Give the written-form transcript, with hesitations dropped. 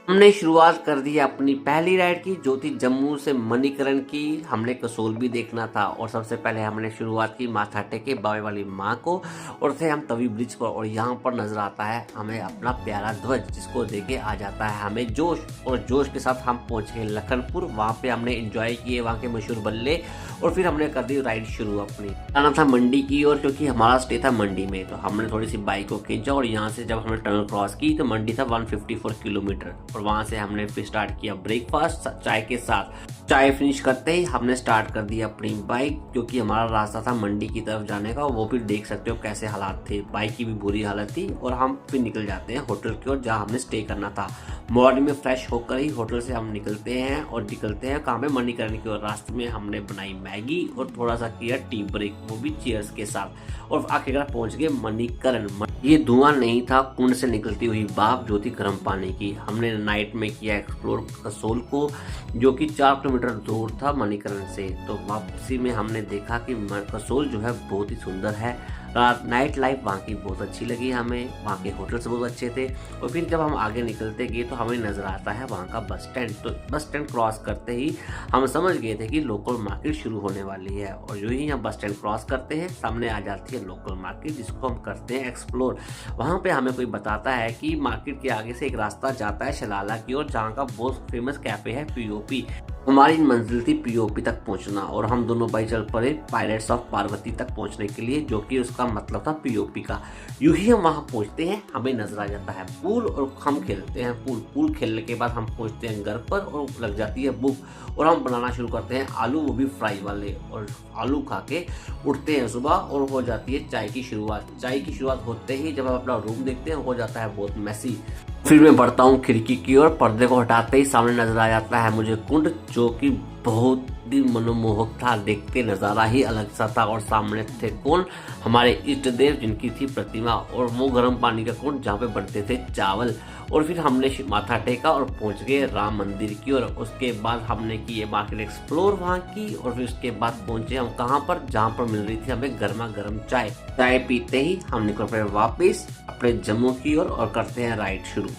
हमने शुरुआत कर दी अपनी पहली राइड की, जो थी जम्मू से मणिकरण की। हमने कसोल भी देखना था और सबसे पहले हमने शुरुआत की माथा टेके बावे वाली माँ को और थे हम तवी ब्रिज पर। और यहाँ पर नजर आता है हमें अपना प्यारा ध्वज, जिसको देके आ जाता है हमें जोश। और जोश के साथ हम पहुँचे लखनपुर। वहाँ पे हमने एंजॉय किए वहाँ के मशहूर बल्ले और फिर हमने कर दी राइड शुरू अपनी। आना था मंडी की और क्योंकि हमारा स्टे था मंडी में, तो हमने थोड़ी सी बाइक को खींचा और यहाँ से जब हमने टनल क्रॉस की तो मंडी था 154 किलोमीटर। और वहाँ से हमने फिर स्टार्ट किया ब्रेकफास्ट चाय के साथ। चाय फिनिश करते ही हमने स्टार्ट कर दी अपनी बाइक, क्योंकि हमारा रास्ता था मंडी की तरफ जाने का। वो भी देख सकते हो कैसे हालात थे, बाइक की भी बुरी हालत थी। और हम फिर निकल जाते हैं होटल की ओर जहाँ हमने स्टे करना था। मॉर्निंग में फ्रेश होकर ही होटल से हम निकलते हैं और निकलते हैं कहाँ पे, मणिकरण की ओर। रास्ते में हमने बनाई मैगी और थोड़ा सा किया टी ब्रेक, वो भी चीयर्स के साथ। और आखिरकार पहुंच गए मणिकरण। ये धुआं नहीं था, कुंड से निकलती हुई भाप जो थी गर्म पानी की। हमने नाइट में किया एक्सप्लोर कसोल को, जो कि 4 किलोमीटर दूर था मणिकरण से। तो वापसी में हमने देखा कि कसोल जो है बहुत ही सुंदर है। नाइट लाइफ वहाँ की बहुत अच्छी लगी हमें, वहाँ के होटल्स बहुत अच्छे थे। और फिर जब हम आगे निकलते गए तो हमें नज़र आता है वहाँ का बस स्टैंड। तो बस स्टैंड क्रॉस करते ही हम समझ गए थे कि लोकल मार्केट शुरू होने वाली है। और जो ही हम बस स्टैंड क्रॉस करते हैं सामने आ जाती है लोकल मार्केट, जिसको हम करते हैं एक्सप्लोर। वहाँ पे हमें कोई बताता है कि मार्केट के आगे से एक रास्ता जाता है शलाला की ओर, जहाँ का बहुत फेमस कैफे है पीओपी। हमारी मंजिल थी पीओपी तक पहुंचना और हम दोनों भाई चल पड़े पायरेट्स ऑफ पार्वती तक पहुंचने के लिए, जो कि उसका मतलब था पीओपी का। यूं ही हम वहां पहुंचते हैं, हमें नजर आ जाता है पूल और हम खेलते हैं पूल खेलने के बाद हम पहुंचते हैं घर पर और लग जाती है भूख और हम बनाना शुरू करते हैं आलू, वो भी फ्राई वाले। और आलू खा के उठते हैं सुबह और हो जाती है चाय की शुरुआत। चाय की शुरुआत होते ही जब हम अपना रूम देखते हैं हो जाता है बहुत मैसी। फिर मैं बढ़ता हूँ खिड़की की ओर, पर्दे को हटाते ही सामने नजर आ जाता है मुझे कुंड, जो कि बहुत ही मनमोहक था। देखते नज़ारा ही अलग सा था। और सामने थे कौन, हमारे इष्ट देव जिनकी थी प्रतिमा, और वो गर्म पानी का कुंड जहाँ पे बनते थे चावल। और फिर हमने माथा टेका और पहुंच गए राम मंदिर की ओर। उसके बाद हमने की ये मार्केट एक्सप्लोर वहाँ की। और फिर उसके बाद पहुंचे हम कहाँ पर, जहाँ पर मिल रही थी हमें गर्मा गर्म चाय। चाय पीते ही हम निकल पड़े वापिस अपने जम्मू की ओर और करते हैं राइड शुरू।